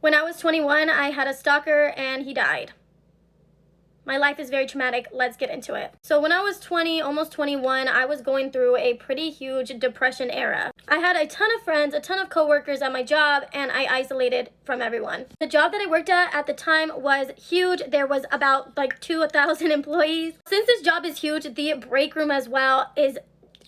When I was 21, I had a stalker and he died. My life is very traumatic. Let's get into it. So when I was 20, almost 21, I was going through a pretty huge depression era. I had a ton of friends, a ton of coworkers at my job, and I isolated from everyone. The job that I worked at the time was huge. There was about like 2,000 employees. Since this job is huge, the break room as well is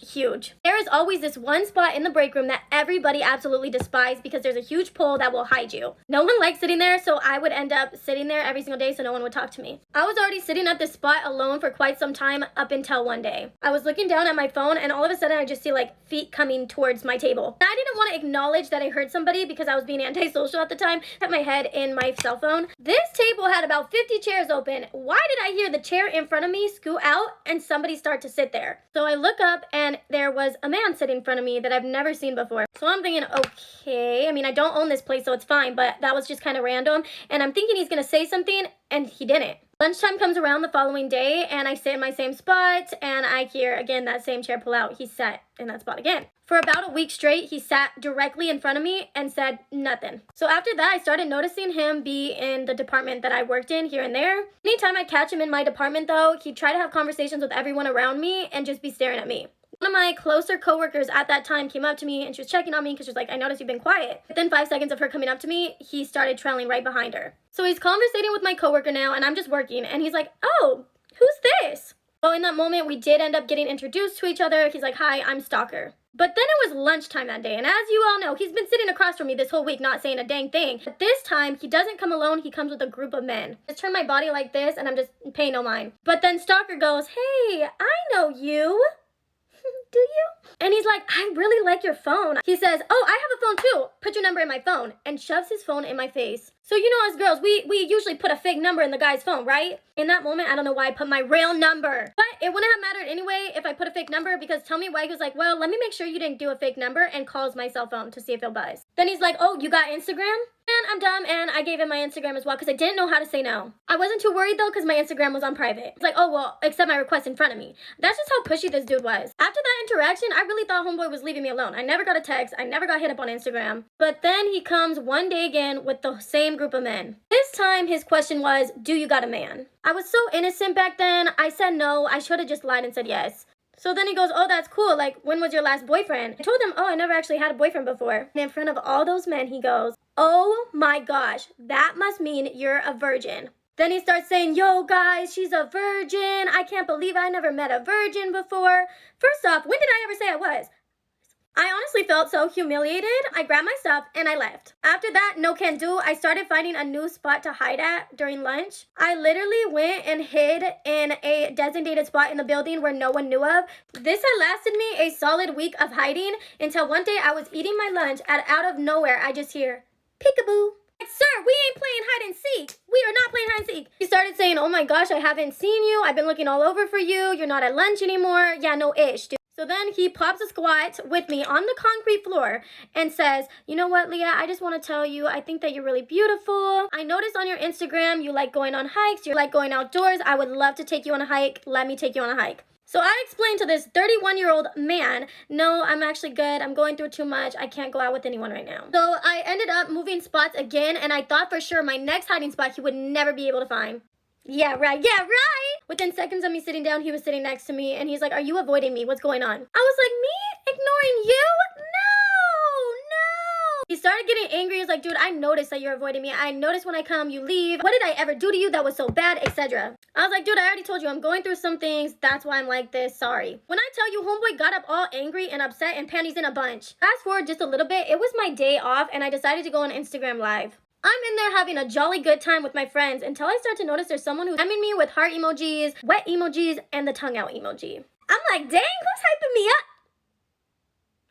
huge. There is always this one spot in the break room that everybody absolutely despises because there's a huge pole that will hide you. No one likes sitting there, so I would end up sitting there every single day so no one would talk to me. I was already sitting at this spot alone for quite some time up until one day. I was looking down at my phone and all of a sudden I just see like feet coming towards my table. I didn't want to acknowledge that I heard somebody because I was being antisocial at the time. I had my head in my cell phone. This table had about 50 chairs open. Why did I hear the chair in front of me scoot out and somebody start to sit there? So I look up and there was a man sitting in front of me that I've never seen before. So I'm thinking, okay, I mean, I don't own this place, so it's fine, but that was just kind of random. And I'm thinking he's gonna say something, and he didn't. Lunchtime comes around the following day, and I sit in my same spot, and I hear, again, that same chair pull out. He sat in that spot again. For about a week straight, he sat directly in front of me and said nothing. So after that, I started noticing him be in the department that I worked in here and there. Anytime I catch him in my department, though, he'd try to have conversations with everyone around me and just be staring at me. One of my closer coworkers at that time came up to me and she was checking on me because she was like, I noticed you've been quiet. Within 5 seconds of her coming up to me, he started trailing right behind her. So he's conversating with my coworker now and I'm just working and he's like, oh, who's this? Well, in that moment, we did end up getting introduced to each other. He's like, hi, I'm Stalker. But then it was lunchtime that day, and as you all know, he's been sitting across from me this whole week not saying a dang thing. But this time, he doesn't come alone, he comes with a group of men. I just turn my body like this, and I'm just paying no mind. But then Stalker goes, hey, I know you. Do you? And he's like, I really like your phone. He says, oh, I have a phone too. Put your number in my phone. And shoves his phone in my face. So you know, as girls, we usually put a fake number in the guy's phone, right? In that moment, I don't know why I put my real number. But it wouldn't have mattered anyway if I put a fake number because tell me why. He was like, well, let me make sure you didn't do a fake number and calls my cell phone to see if he'll buzz. Then he's like, oh, you got Instagram? And I'm dumb and I gave him my Instagram as well because I didn't know how to say no. I wasn't too worried though because my Instagram was on private. It's like, oh, well, accept my request in front of me. That's just how pushy this dude was. After that interaction, I really thought homeboy was leaving me alone. I never got a text. I never got hit up on Instagram. But then he comes one day again with the same group of men. This time his question was, do you got a man? I was so innocent back then. I said no. I should have just lied and said yes. So then he goes, oh, that's cool. Like, when was your last boyfriend? I told him, oh, I never actually had a boyfriend before. And in front of all those men, he goes, oh my gosh, that must mean you're a virgin. Then he starts saying, yo, guys, she's a virgin. I can't believe I never met a virgin before. First off, when did I ever say I was? I honestly felt so humiliated. I grabbed my stuff and I left. After that, no can do, I started finding a new spot to hide at during lunch. I literally went and hid in a designated spot in the building where no one knew of. This had lasted me a solid week of hiding until one day I was eating my lunch and out of nowhere, I just hear, peekaboo. Sir, we ain't playing hide and seek. We are not playing hide and seek. He started saying, oh my gosh, I haven't seen you. I've been looking all over for you. You're not at lunch anymore. Yeah, no ish, dude. So then he pops a squat with me on the concrete floor and says, you know what, Leah, I just want to tell you, I think that you're really beautiful. I noticed on your Instagram, you like going on hikes. You like going outdoors. I would love to take you on a hike. Let me take you on a hike. So I explained to this 31-year-old man, no, I'm actually good. I'm going through too much. I can't go out with anyone right now. So I ended up moving spots again, and I thought for sure my next hiding spot he would never be able to find. Yeah, right. Within seconds of me sitting down, he was sitting next to me, and he's like, are you avoiding me? What's going on? I was like, me? Ignoring you? No. He started getting angry. He was like, dude, I noticed that you're avoiding me. I noticed when I come, you leave. What did I ever do to you that was so bad, etc.? I was like, dude, I already told you I'm going through some things. That's why I'm like this. Sorry. When I tell you, homeboy got up all angry and upset and panties in a bunch. Fast forward just a little bit. It was my day off, and I decided to go on Instagram Live. I'm in there having a jolly good time with my friends until I start to notice there's someone who's DMing me with heart emojis, wet emojis, and the tongue out emoji. I'm like, dang, who's hyping me up?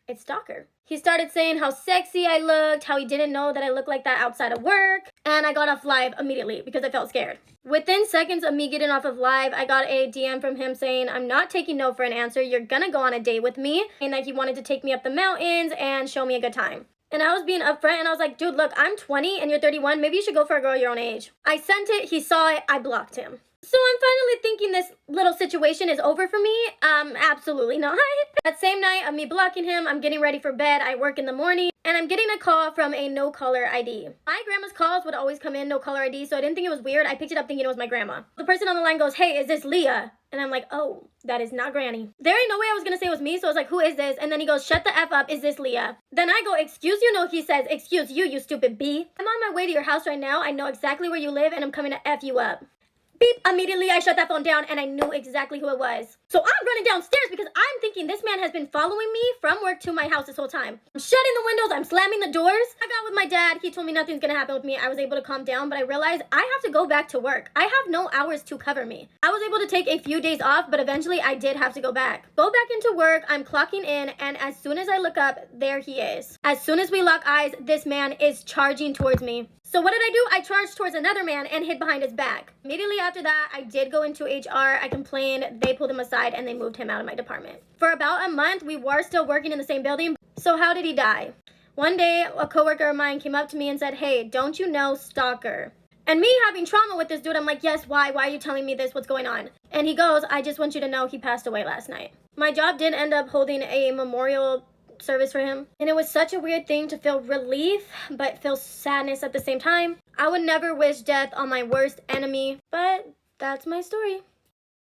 It's Stalker. He started saying how sexy I looked, how he didn't know that I looked like that outside of work, and I got off live immediately because I felt scared. Within seconds of me getting off of live, I got a DM from him saying, I'm not taking no for an answer. You're gonna go on a date with me. And that he wanted to take me up the mountains and show me a good time. And I was being upfront and I was like, dude, look, I'm 20 and you're 31. Maybe you should go for a girl your own age. I sent it. He saw it. I blocked him. So I'm finally thinking this little situation is over for me. Absolutely not. That same night of me blocking him, I'm getting ready for bed. I work in the morning and I'm getting a call from a no caller ID. My grandma's calls would always come in no caller ID, so I didn't think it was weird. I picked it up thinking it was my grandma. The person on the line goes, "Hey, is this Leah?" And I'm like, "Oh, that is not Granny." There ain't no way I was gonna say it was me, so I was like, "Who is this?" And then he goes, "Shut the F up, is this Leah?" Then I go, "Excuse you?" No, he says, "Excuse you, you stupid bee. I'm on my way to your house right now. I know exactly where you live and I'm coming to F you up." Beep. Immediately I shut that phone down and I knew exactly who it was. So I'm running downstairs because I'm thinking this man has been following me from work to my house this whole time. I'm shutting the windows, I'm slamming the doors. I got with my dad, he told me nothing's gonna happen with me. I was able to calm down, but I realized I have to go back to work. I have no hours to cover me. I was able to take a few days off, but eventually I did have to go back. Go back into work, I'm clocking in, and as soon as I look up, there he is. As soon as we lock eyes, this man is charging towards me. So what did I do? I charged towards another man and hid behind his back. Immediately after that, I did go into HR. I complained. They pulled him aside and they moved him out of my department. For about a month, we were still working in the same building. So how did he die? One day, a coworker of mine came up to me and said, "Hey, don't you know stalker?" And me having trauma with this dude, I'm like, "Yes, why? Why are you telling me this? What's going on?" And he goes, "I just want you to know he passed away last night." My job did end up holding a memorial service for him, and it was such a weird thing to feel relief but feel sadness at the same time. I would never wish death on my worst enemy, but that's my story.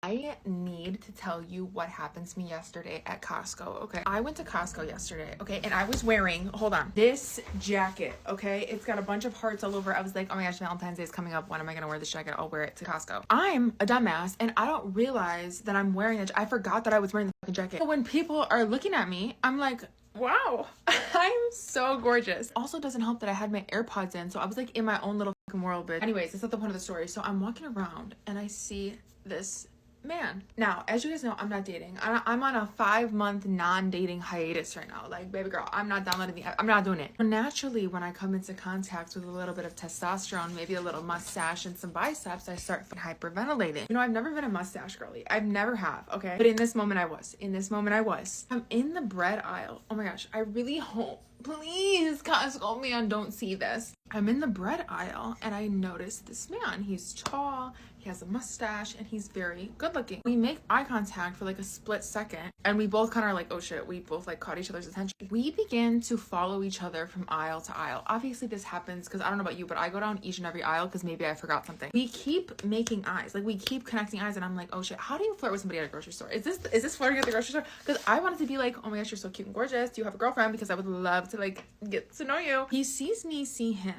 I need to tell you what happened to me yesterday at Costco, okay? I went to Costco yesterday, okay? And I was wearing, hold on, this jacket, okay? It's got a bunch of hearts all over. I was like, oh my gosh, Valentine's Day is coming up. When am I gonna wear this jacket? I'll wear it to Costco. I'm a dumbass and I don't realize that I'm wearing it. I forgot that I was wearing the fucking jacket. So when people are looking at me, I'm like, wow, I'm so gorgeous. Also doesn't help that I had my AirPods in, so I was like in my own little fucking world, bitch. Anyways, that's not the point of the story. So I'm walking around and I see this man. Now, as you guys know, I'm not dating. I'm on a 5-month non-dating hiatus right now. Like, baby girl, I'm not downloading the app. I'm not doing it. Naturally, when I come into contact with a little bit of testosterone, maybe a little mustache and some biceps, I start hyperventilating. You know, I've never been a mustache girly. I've never have, okay? But in this moment, I was. In this moment, I was. I'm in the bread aisle. Oh my gosh, I really hope, please, Costco man, don't see this. I'm in the bread aisle and I notice this man. He's tall, he has a mustache, and he's very good looking. We make eye contact for like a split second and we both kind of are like, oh shit, we both like caught each other's attention. We begin to follow each other from aisle to aisle. Obviously this happens because I don't know about you, but I go down each and every aisle because maybe I forgot something. We keep making eyes, like we keep connecting eyes, and I'm like, oh shit, how do you flirt with somebody at a grocery store? Is this flirting at the grocery store? Because I wanted to be like, oh my gosh, you're so cute and gorgeous. Do you have a girlfriend? Because I would love to like get to know you. He sees me see him.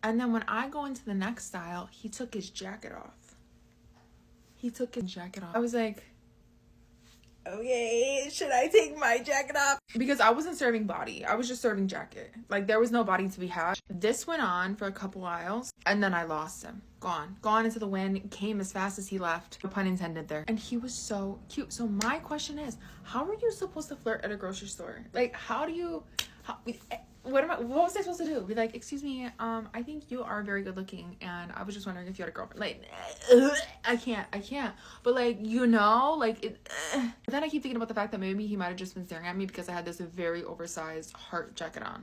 And then when I go into the next aisle, he took his jacket off. He took his jacket off. I was like, okay, should I take my jacket off? Because I wasn't serving body. I was just serving jacket. Like, there was no body to be had. This went on for a couple aisles, and then I lost him. Gone into the wind, came as fast as he left. No pun intended there. And he was so cute. So my question is, how are you supposed to flirt at a grocery store? Like, what was I supposed to do? Be like, excuse me, I think you are very good looking and I was just wondering if you had a girlfriend. Like, I can't. But like, you know, like it. But then I keep thinking about the fact that maybe he might have just been staring at me because I had this very oversized heart jacket on.